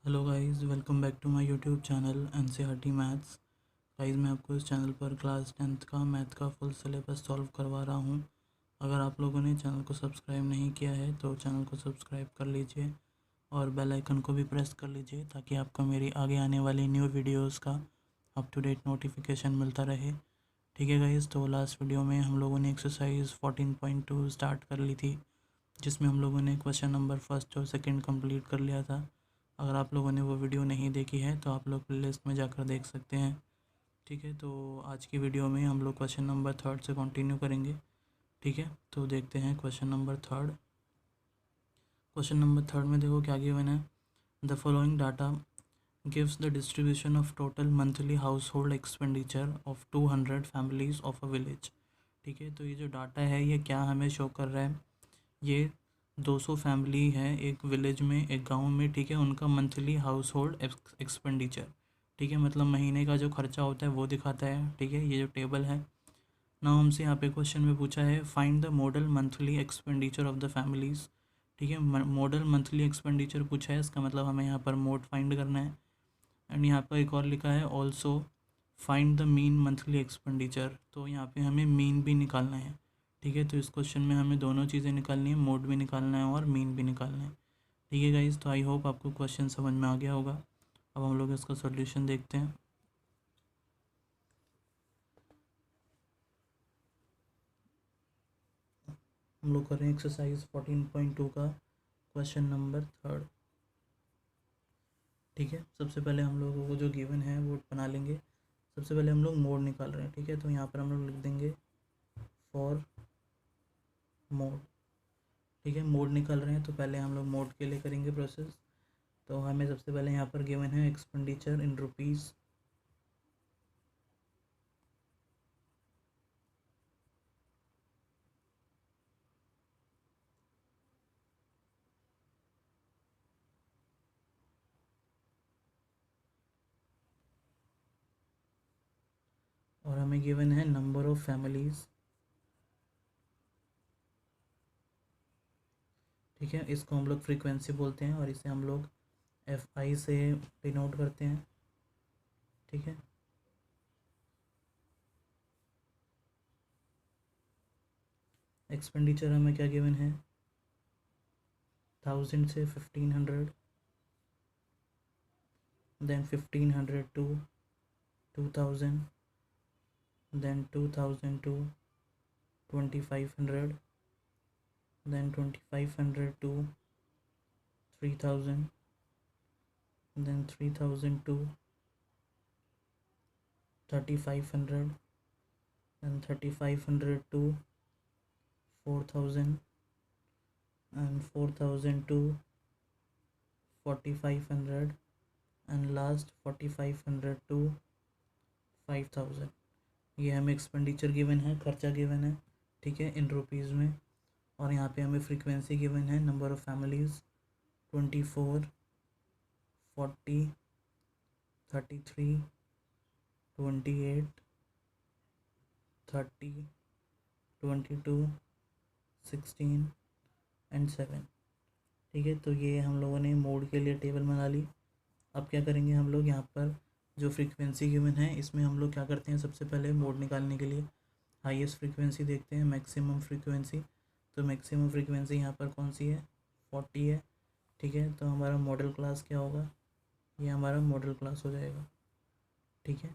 Hello guys, welcome back to my YouTube channel NCERT maths. Guys, मैं आपको इस channel पर क्लास 10th का मैथ का फुल सिलेबस सॉल्व करवा रहा हूं। अगर आप लोगों ने चैनल को सब्सक्राइब नहीं किया है तो चैनल को सब्सक्राइब कर लीजिए और बेल आइकन को भी प्रेस कर लीजिए ताकि आपको मेरी आगे आने वाली न्यू वीडियोस का अप टू डेट नोटिफिकेशन मिलता रहे। ठीक है गाइस, तो लास्ट वीडियो में हम लोगों ने एक्सरसाइज 14.2 स्टार्ट कर ली थी, जिसमें हम लोगों ने क्वेश्चन नंबर फर्स्ट और सेकंड कंप्लीट कर लिया था। अगर आप लोगों ने वो वीडियो नहीं देखी है तो आप लोग प्लेलिस्ट में जाकर देख सकते हैं। ठीक है, तो आज की वीडियो में हम लोग क्वेश्चन नंबर थर्ड से कंटिन्यू करेंगे। ठीक है, तो देखते हैं question number third. Question number third में देखो क्या गिवन है। The following data gives the distribution of total monthly house hold expenditure of 200 families of a village. ठीक है, तो ये जो डाटा है ये क्या हमें शो कर रहा है। ये 200 फैमिली है एक विलेज में, एक गांव में। ठीक है, उनका मंथली हाउस होल्ड एक्सपेंडिचर, ठीक है, मतलब महीने का जो खर्चा होता है वो दिखाता है। ठीक है, ये जो टेबल है ना, हमसे यहाँ पे क्वेश्चन में पूछा है find the model monthly expenditure of the families. ठीक है, मॉडल मंथली एक्सपेंडिचर पूछा है, इसका मतलब हमें यहाँ पर मोड फाइंड करना है। एंड यहाँ पर एक और लिखा है also find the mean monthly expenditure, तो यहाँ पे हमें मीन भी निकालना है। ठीक है, तो इस क्वेश्चन में हमें दोनों चीज़ें निकालनी है, मोड भी निकालना है और मीन भी निकालना है। ठीक है गाइज, तो आई होप आपको क्वेश्चन समझ में आ गया होगा। अब हम लोग इसका सॉल्यूशन देखते हैं। हम लोग कर रहे हैं एक्सरसाइज 14.2 का क्वेश्चन नंबर थर्ड। ठीक है, सबसे पहले हम लोगों को जो गिवन है वो बना लेंगे। सबसे पहले हम लोग मोड निकाल रहे हैं। ठीक है, तो यहाँ पर हम लोग लिख देंगे फॉर मोड। ठीक है, मोड निकाल रहे हैं तो पहले हम लोग मोड के लिए करेंगे प्रोसेस। तो हमें सबसे पहले यहाँ पर गिवन है एक्सपेंडिचर इन रुपीज़। और हमें गिवन है नंबर ऑफ़ फैमिलीज़। ठीक है, इसको हम लोग फ्रीक्वेंसी बोलते हैं और इसे हम लोग FI से डिनोट करते हैं। ठीक है, एक्सपेंडिचर हमें क्या गिवन है 1000 से 1500, then 1500 to 2000, then 2000 to 2500, then 2500 to 3000, then 3000 to 3500, then 3500 to 4000, and 4000 to 4500, and last 4500 to 5000। ये हमें एक्सपेंडिचर गिवन है, खर्चा गिवन है। ठीक है, इन रुपीज़ में। और यहाँ पे हमें फ्रीक्वेंसी गिवन है नंबर ऑफ़ फैमिलीज़ 24, 40, 33, 28, 30, 22, 16 एंड 7। ठीक है, तो ये हम लोगों ने मोड के लिए टेबल बना ली। अब क्या करेंगे हम लोग, यहाँ पर जो फ्रीक्वेंसी गिवन है इसमें हम लोग क्या करते हैं, सबसे पहले मोड निकालने के लिए हाईएस्ट फ्रीक्वेंसी देखते हैं, मैक्सिमम फ्रीक्वेंसी। तो मैक्सिमम फ्रीक्वेंसी यहाँ पर कौन सी है 40 है। ठीक है, तो हमारा मॉडल क्लास क्या होगा, ये हमारा मॉडल क्लास हो जाएगा। ठीक है,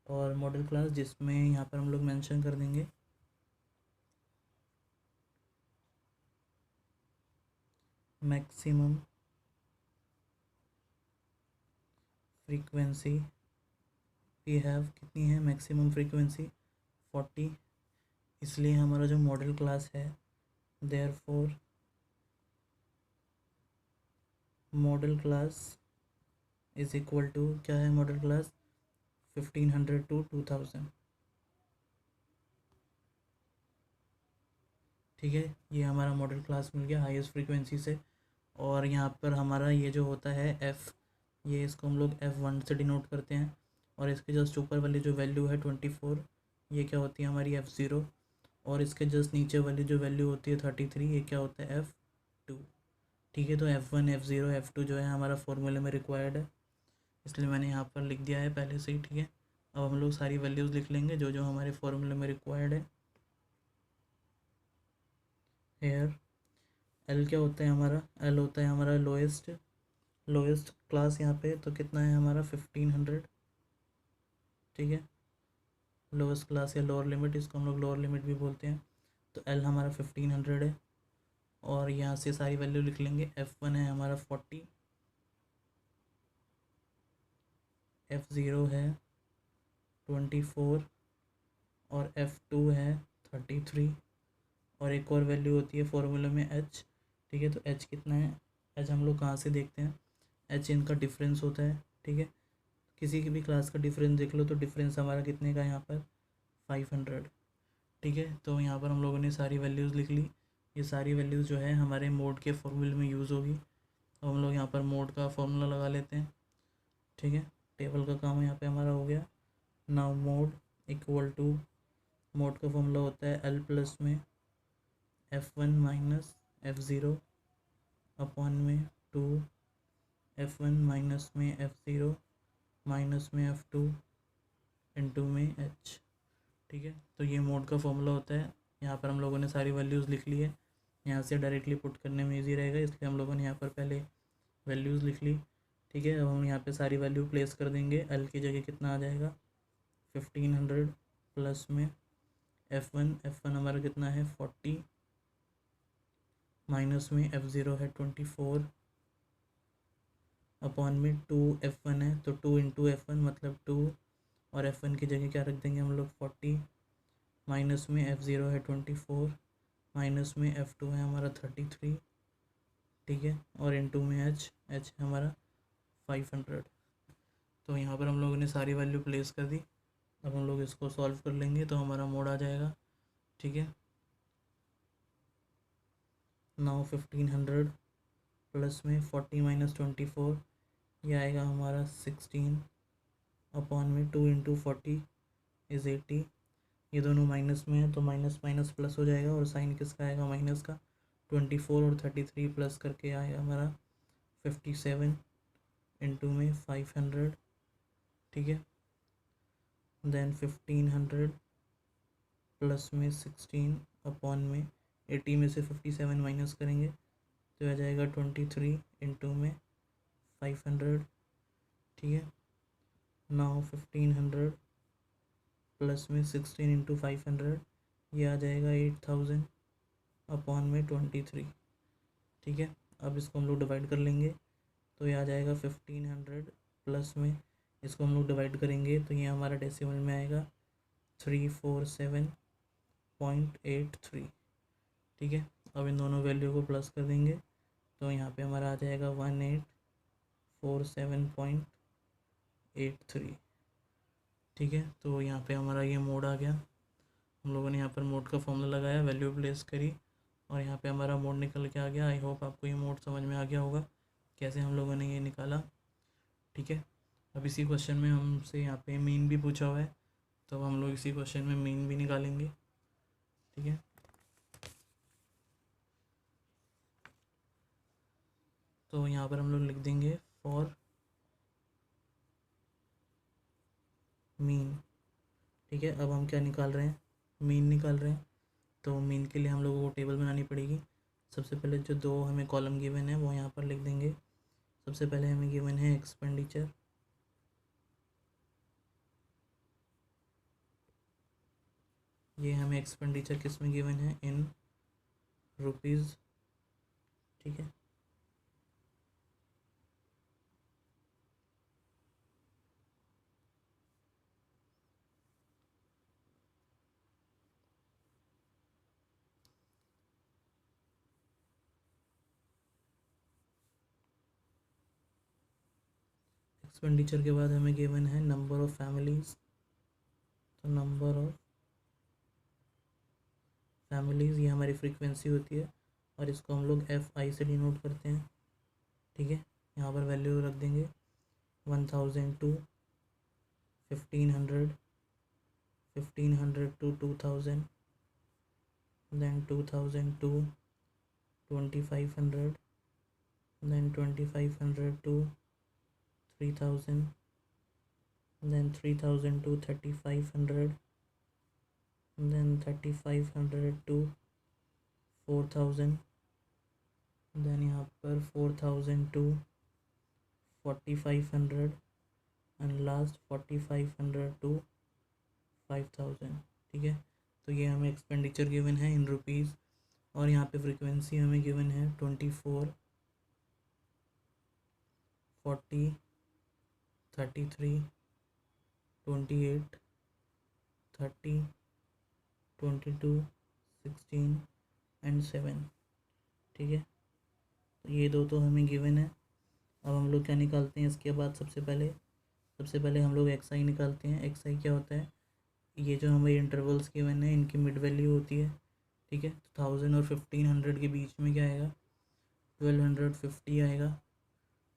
और मॉडल क्लास जिसमें यहाँ पर हम लोग मेंशन कर देंगे मैक्सिमम फ्रीक्वेंसी वी हैव, कितनी है मैक्सिमम फ्रीक्वेंसी 40। इसलिए हमारा जो मॉडल क्लास है therefore modal class is equal to, क्या है मॉडल क्लास 1500 टू 2000। ठीक है, ये हमारा मॉडल क्लास मिल गया हाईएस्ट फ्रीक्वेंसी से। और यहाँ पर हमारा ये जो होता है F, ये इसको हम लोग F1 से डिनोट करते हैं। और इसके जस्ट ऊपर वाली जो वैल्यू है 24, ये क्या होती है हमारी F0। और इसके जस्ट नीचे वाली जो वैल्यू होती है 33, ये क्या होता है F2। ठीक है। तो F1 F0 F2 जो है हमारा फॉर्मूले में रिक्वायर्ड है, इसलिए मैंने यहाँ पर लिख दिया है पहले से ही। ठीक है, अब हम लोग सारी वैल्यूज़ लिख लेंगे जो जो हमारे फॉर्मूले में रिक्वायर्ड है। हेयर L क्या होता है हमारा, L होता है हमारा लोएस्ट क्लास यहाँ पे, तो कितना है हमारा 1500। ठीक है, लोएस्ट क्लास या लोअर लिमिट, इसको हम लोग लोअर लिमिट भी बोलते हैं। तो L हमारा 1500 है, और यहाँ से सारी वैल्यू लिख लेंगे। F1 है हमारा 40, F0 है 24, और F2 है 33, और एक और वैल्यू होती है फॉर्मूले में H। ठीक है, तो H कितना है, H हम लोग कहाँ से देखते हैं, H इनका डिफरेंस होता है। ठीक है, किसी की भी क्लास का डिफरेंस देख लो, तो डिफरेंस हमारा कितने का है यहाँ पर 500। ठीक है, तो यहाँ पर हम लोगों ने सारी वैल्यूज़ लिख ली। ये सारी वैल्यूज़ जो है हमारे मोड के फॉर्मूले में यूज़ होगी। अब हम लोग यहाँ पर मोड का फॉर्मूला लगा लेते हैं। ठीक है, टेबल का काम यहाँ पे हमारा हो गया। Now mode equal to, mode का फॉर्मूला होता है L प्लस में F1 माइनस F0 अपॉन में 2 F1 माइनस में F0 माइनस में F2 इंटू में H। ठीक है, तो ये मोड का फॉर्मूला होता है। यहाँ पर हम लोगों ने सारी वैल्यूज़ लिख ली है, यहाँ से डायरेक्टली पुट करने में इजी रहेगा, इसलिए हम लोगों ने यहाँ पर पहले वैल्यूज़ लिख ली। ठीक है, अब हम यहाँ पे सारी वैल्यू प्लेस कर देंगे। L की जगह कितना आ जाएगा 1500 प्लस में F1 हमारा कितना है 40, माइनस में F0 है 24 अपॉन में 2 F1 है, तो 2 इंटू F1 मतलब 2, और F1 की जगह क्या रख देंगे हम लोग 40, माइनस में F0 है 24, माइनस में F2 है हमारा 33। ठीक है, और इंटू में H है हमारा 500। तो यहाँ पर हम लोगों ने सारी वैल्यू प्लेस कर दी। अब हम लोग इसको सॉल्व कर लेंगे तो हमारा मोड आ जाएगा। ठीक है, नाउ 1500 प्लस में 40 माइनस 24, ये आएगा हमारा 16 अपॉन में 2 इंटू 40 इज़ 80। ये दोनों माइनस में है तो माइनस माइनस प्लस हो जाएगा, और साइन किसका आएगा माइनस का। 24 और 33 प्लस करके आएगा हमारा 57 इंटू में 500। ठीक है, देन 1500 प्लस में 16 अपॉन में 80 में से 57 माइनस करेंगे तो आ जाएगा 23 इंटू में 500। ठीक है, नाउ 1500 प्लस में 16 इंटू 500, ये आ जाएगा 8000 अपॉन में 23। ठीक है, अब इसको हम लोग डिवाइड कर लेंगे तो ये आ जाएगा 1500 प्लस में, इसको हम लोग डिवाइड करेंगे तो ये हमारा डेसिमल में आएगा 347.83। ठीक है, अब इन दोनों वैल्यू को प्लस कर देंगे तो यहाँ पे हमारा आ जाएगा 1847.83। ठीक है, तो यहाँ पे हमारा ये मोड आ गया। हम लोगों ने यहाँ पर मोड का फॉर्मूला लगाया, वैल्यू प्लेस करी, और यहाँ पे हमारा मोड निकल के आ गया। आई होप आपको ये मोड समझ में आ गया होगा कैसे हम लोगों ने ये निकाला। ठीक है, अब इसी क्वेश्चन में हमसे यहाँ पे मीन भी पूछा हुआ है, तो हम लोग इसी क्वेश्चन में मीन भी निकालेंगे। ठीक है, तो यहाँ पर हम लोग लिख देंगे फॉर मीन। ठीक है, अब हम क्या निकाल रहे हैं, मीन निकाल रहे हैं। तो मीन के लिए हम लोगों को टेबल बनानी पड़ेगी। सबसे पहले जो दो हमें कॉलम गिवन है वो यहाँ पर लिख देंगे। सबसे पहले हमें गिवन है एक्सपेंडिचर, ये हमें एक्सपेंडिचर किस में गिवन है, इन रुपीज़। ठीक है, एक्सपेंडिचर के बाद हमें गिवन है नंबर ऑफ़ फैमिलीज़। तो नंबर ऑफ़ फैमिलीज़ ये हमारी फ्रीक्वेंसी होती है, और इसको हम लोग FI से डिनोट करते हैं। ठीक है, यहाँ पर वैल्यू रख देंगे 1002, 1500, 1500 to 2000, then 2000 to 2500, then 2500 to 3000, then 3000 to 3500, then 3500 to 4000, then यहाँ पर 4000 to 4500 एंड लास्ट 4500 टू 5000। ठीक है, तो ये हमें एक्सपेंडिचर गिवन है इन रुपीज़, और यहाँ पे फ्रीक्वेंसी हमें गिवन है 24, 40, 33, 28, 30, 22, 16 एंड 7। ठीक है, तो ये दो तो हमें गिवन है। अब हम लोग क्या निकालते हैं इसके बाद? सबसे पहले हम लोग एक्स आई निकालते हैं। एक्स आई क्या होता है? ये जो हमारे इंटरवल्स गिवन है इनकी मिड वैल्यू होती है। ठीक है, तो 1000 और 1500 के बीच में क्या आएगा? 1250 आएगा।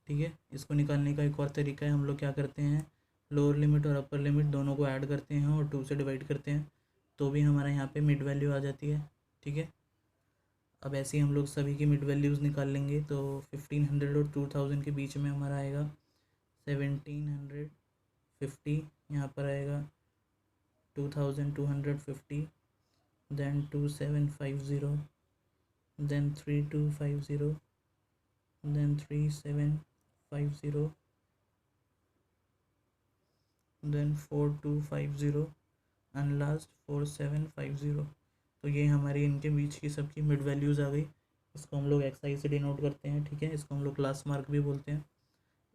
ठीक है, इसको निकालने का एक और तरीका है, हम लोग क्या करते हैं, लोअर लिमिट और अपर लिमिट दोनों को ऐड करते हैं और 2 से डिवाइड करते हैं, तो भी हमारा यहाँ पे मिड वैल्यू आ जाती है। ठीक है, अब ऐसे ही हम लोग सभी की मिड वैल्यूज़ निकाल लेंगे। तो 1500 और 2000 के बीच में हमारा आएगा 1750, यहाँ पर आएगा 2250, then 2750, then 3250, then 3750, then 4250 and last 4750। तो ये हमारी इनके बीच की सबकी मिड वैल्यूज़ आ गई। इसको हम लोग एक्स आई से डिनोट करते हैं। ठीक है, इसको हम लोग क्लास मार्क भी बोलते हैं।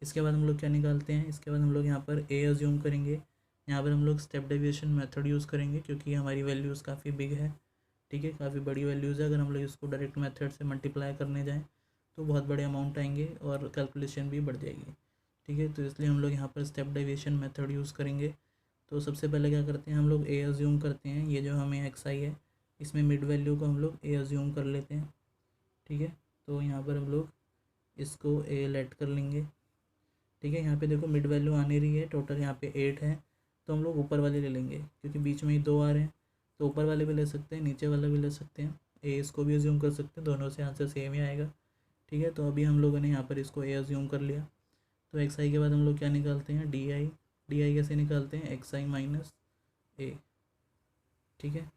इसके बाद हम लोग क्या निकालते हैं? इसके बाद हम लोग यहाँ पर ए अज्यूम करेंगे। यहाँ पर हम लोग स्टेप डेविएशन मेथड यूज़ करेंगे क्योंकि हमारी वैल्यूज़ काफ़ी बिग है। ठीक है, काफ़ी बड़ी वैल्यूज़ है। अगर हम लोग इसको डायरेक्ट मेथड से मल्टीप्लाई करने जाएँ तो बहुत बड़े अमाउंट आएंगे और कैलकुलेशन भी बढ़ जाएगी। ठीक है, तो इसलिए हम लोग यहाँ पर स्टेप डेविएशन मेथड यूज़ करेंगे। तो सबसे पहले क्या करते हैं, हम लोग ए अज्यूम करते हैं। ये जो हमें एक्स आई है इसमें मिड वैल्यू को हम लोग ए अज्यूम कर लेते हैं। ठीक है, तो यहाँ पर हम लोग इसको ए लेट कर लेंगे। ठीक है, यहाँ पे देखो मिड वैल्यू आने रही है, टोटल यहाँ पे 8 है, तो हम लोग ऊपर वाले ले लेंगे क्योंकि बीच में ही 2 आ रहे हैं, तो ऊपर वाले भी ले सकते हैं, नीचे वाला भी ले सकते हैं। ए इसको भी अज्यूम कर सकते हैं, दोनों से आंसर सेम ही आएगा। ठीक है, तो अभी हम लोगों ने यहाँ पर इसको ए अज्यूम कर लिया। तो एक्स आई के बाद हम लोग क्या निकालते हैं? D I. डी आई कैसे निकालते हैं? एक्स आई माइनस ए। ठीक है,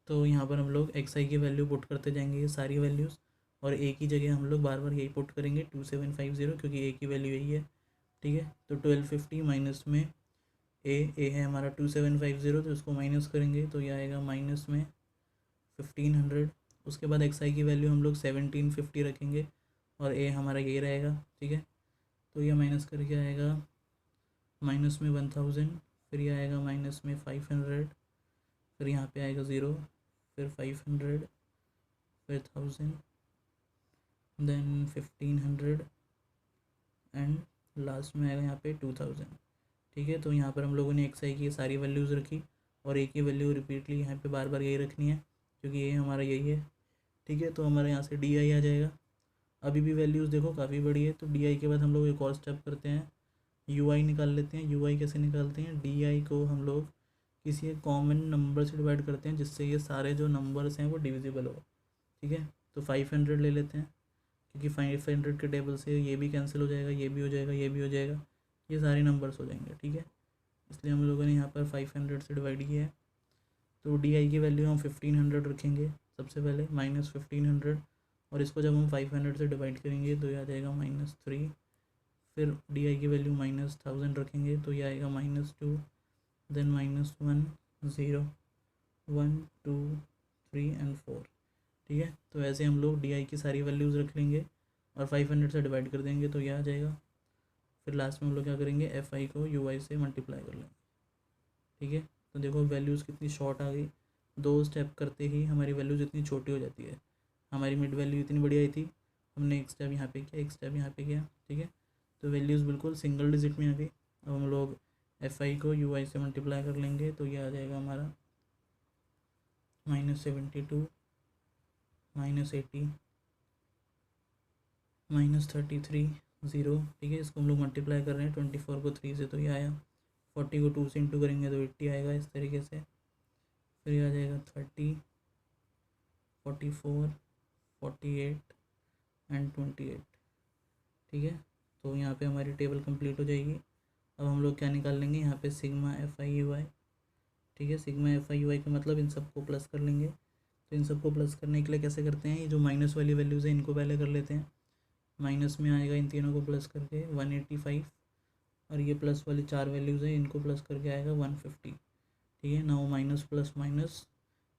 तो यहाँ पर हम लोग एक्स आई की वैल्यू पुट करते जाएंगे, ये सारी वैल्यूज़, और ए की जगह हम लोग बार बार यही पुट करेंगे 2750 क्योंकि ए की वैल्यू यही है। ठीक है, तो 1250 माइनस में ए है हमारा 2750, तो इसको माइनस करेंगे तो यह आएगा माइनस में 1500। उसके बाद एक्स आई की वैल्यू हम लोग 1750 रखेंगे और ए हमारा यही रहेगा। ठीक है, तो यह माइनस करके आएगा माइनस में 1000, फिर यह आएगा माइनस में 500, फिर यहाँ पे आएगा 0, फिर 500, फिर 1000, देन 1500 एंड लास्ट में आएगा यहाँ पे 2000। ठीक है, तो यहाँ पर हम लोगों ने एक्स आई की सारी वैल्यूज़ रखी और ए की वैल्यू रिपीटली यहाँ पे बार बार यही रखनी है क्योंकि ये हमारा यही है। ठीक है, तो हमारे यहाँ से डी आई आ जाएगा। अभी भी वैल्यूज़ देखो काफ़ी बड़ी है, तो डी आई के बाद हम लोग एक और स्टेप करते हैं, यू आई निकाल लेते हैं। यू आई कैसे निकालते हैं? डी आई को हम लोग किसी एक कॉमन नंबर से डिवाइड करते हैं जिससे ये सारे जो नंबर्स हैं वो डिविजिबल हो। ठीक है, तो 500 ले लेते हैं क्योंकि 500 के टेबल से ये भी कैंसिल हो जाएगा, ये भी हो जाएगा, ये भी हो जाएगा, ये सारे नंबर्स हो जाएंगे। ठीक है, इसलिए हम लोगों ने यहाँ पर 500 से डिवाइड किया है। तो डी आई की वैल्यू हम 1500 रखेंगे सबसे पहले, माइनस 1500, और इसको जब हम 500 से डिवाइड करेंगे तो ये आ जाएगा -3। फिर डी आई की वैल्यू -1000 रखेंगे तो ये आएगा -2, देन -1, 0, 1, 2, 3 एंड 4। ठीक है, तो ऐसे हम लोग डी आई की सारी वैल्यूज़ रख लेंगे और 500 से डिवाइड कर देंगे तो यह आ जाएगा। फिर लास्ट में हम लोग क्या करेंगे? एफ आई को यू आई से मल्टीप्लाई कर लेंगे। ठीक है, तो देखो वैल्यूज़ कितनी शॉर्ट आ गई, 2 स्टेप करते ही हमारी वैल्यूज़ इतनी छोटी हो जाती है। हमारी मिड वैल्यू इतनी बड़ी आई थी, हमने एक स्टेप यहाँ पे किया, एक स्टेप यहाँ पे किया। ठीक है, तो वैल्यूज़ बिल्कुल सिंगल डिजिट में आ गई। अब हम लोग एफ आई को यू आई से मल्टीप्लाई कर लेंगे तो ये आ जाएगा हमारा -72, -80, -33, 0। ठीक है, इसको हम लोग मल्टीप्लाई कर रहे हैं 24 को 3 से तो ये आया, 40 को 2 से इंटू करेंगे तो 80 आएगा इस तरीके से। फिर ये आ जाएगा 30, 44, 48, एंड 28। ठीक है, तो यहाँ पे हमारी टेबल कंप्लीट हो जाएगी। अब हम लोग क्या निकाल लेंगे यहाँ पे सिग्मा FI/UI। ठीक है, सिग्मा FI/UI का मतलब इन सबको प्लस कर लेंगे। तो इन सबको प्लस करने के लिए कैसे करते हैं, ये जो माइनस वाली वैल्यूज़ है इनको पहले कर लेते हैं। माइनस में आएगा इन तीनों को प्लस करके 185, और ये प्लस वाली 4 वैल्यूज़ है इनको प्लस करके आएगा 150। ठीक है, नाउ माइनस प्लस माइनस,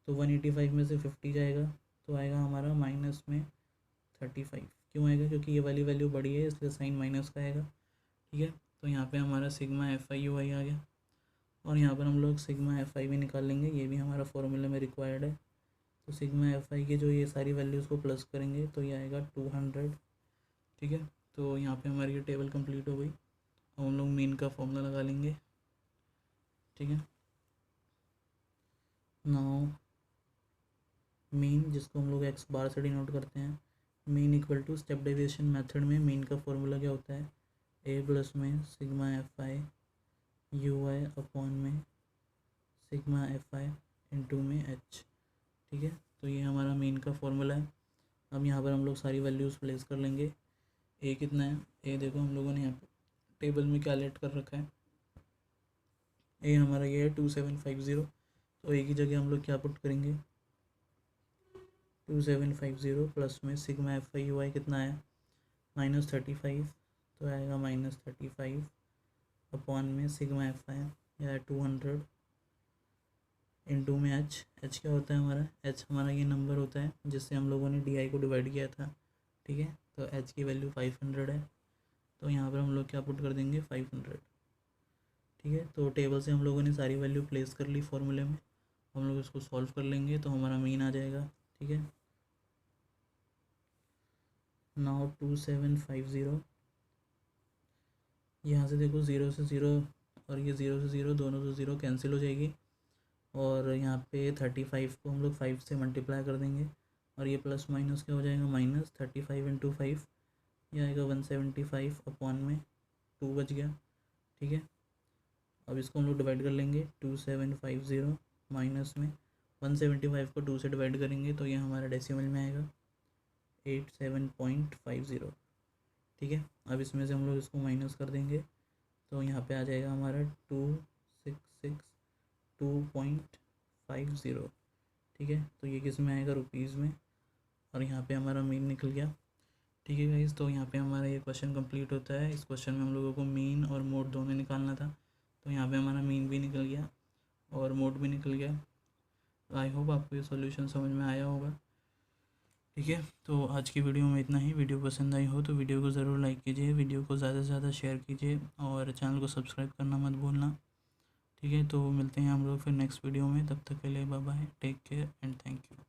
तो 185 में से 50 जाएगा तो आएगा हमारा माइनस में 35। क्यों आएगा, क्योंकि ये वाली वैल्यू बड़ी है इसलिए साइन माइनस का आएगा। ठीक है, तो यहाँ पे हमारा सिग्मा FI/UI आ गया, और यहाँ पर हम लोग सिग्मा FI भी निकाल लेंगे, ये भी हमारा फॉर्मूले में रिक्वायर्ड है। तो सिग्मा FI के जो ये सारी वैल्यूज़ को प्लस करेंगे तो ये आएगा 200। ठीक है, तो यहाँ पे हमारी ये टेबल कंप्लीट हो गई। अब हम लोग मीन का फॉर्मूला लगा लेंगे। ठीक है, नाउ मीन, जिसको हम लोग x बार से डिनोट करते हैं, mean equal to step deviation method में मीन का फॉर्मूला क्या होता है, a प्लस में सिग्मा FI/UI अपॉन में सिग्मा FI इंटू में h। ठीक है, तो ये हमारा मीन का फॉर्मूला है। अब यहाँ पर हम लोग सारी वैल्यूज़ प्लेस कर लेंगे। a कितना है, a देखो हम लोगों ने यहाँ पे टेबल में कैलकुलेट कर रखा है। a हमारा ये है 2750, तो a की जगह हम लोग क्या पुट करेंगे, 2750 प्लस में सिग्मा FI/UI कितना है -35, तो आएगा -35 अपॉन में सिग्मा FI या 200 इंटू में h क्या होता है हमारा, h हमारा ये नंबर होता है जिससे हम लोगों ने DI को डिवाइड किया था। ठीक है, तो h की वैल्यू 500 है, तो यहाँ पर हम लोग क्या पुट कर देंगे 500। ठीक है, तो टेबल से हम लोगों ने सारी वैल्यू प्लेस कर ली फॉर्मूले में। हम लोग इसको सॉल्व कर लेंगे तो हमारा मीन आ जाएगा। ठीक है, नाउ 2750, यहाँ से देखो 0 से 0 और ये 0 से 0 दोनों से 0 कैंसिल हो जाएगी, और यहाँ पे 35 को हम लोग 5 से मल्टीप्लाई कर देंगे, और ये प्लस माइनस क्या हो जाएगा -35 इंटू 5, ये आएगा 175 अपॉन में 2 बच गया। ठीक है, अब इसको हम लोग डिवाइड कर लेंगे, 2750 माइनस में 175 को 2 से डिवाइड करेंगे तो ये हमारा डेसिमल में आएगा 87.50। ठीक है, अब इसमें से हम लोग इसको माइनस कर देंगे तो यहाँ पे आ जाएगा हमारा 2662.50। ठीक है, तो ये किस में आएगा, रुपीज़ में, और यहाँ पे हमारा मीन निकल गया। ठीक है गाइस, तो यहाँ पे हमारा ये क्वेश्चन कंप्लीट होता है। इस क्वेश्चन में हम लोगों को मीन और मोड दोनों निकालना था, तो यहाँ पे हमारा मीन भी निकल गया और मोड भी निकल गया। आई होप आपको ये सॉल्यूशन समझ में आया होगा। ठीक है, तो आज की वीडियो में इतना ही। वीडियो पसंद आई हो तो वीडियो को ज़रूर लाइक कीजिए, वीडियो को ज़्यादा से ज़्यादा शेयर कीजिए, और चैनल को सब्सक्राइब करना मत भूलना। ठीक है, तो मिलते हैं हम लोग फिर नेक्स्ट वीडियो में, तब तक के लिए bye bye, take care and thank you.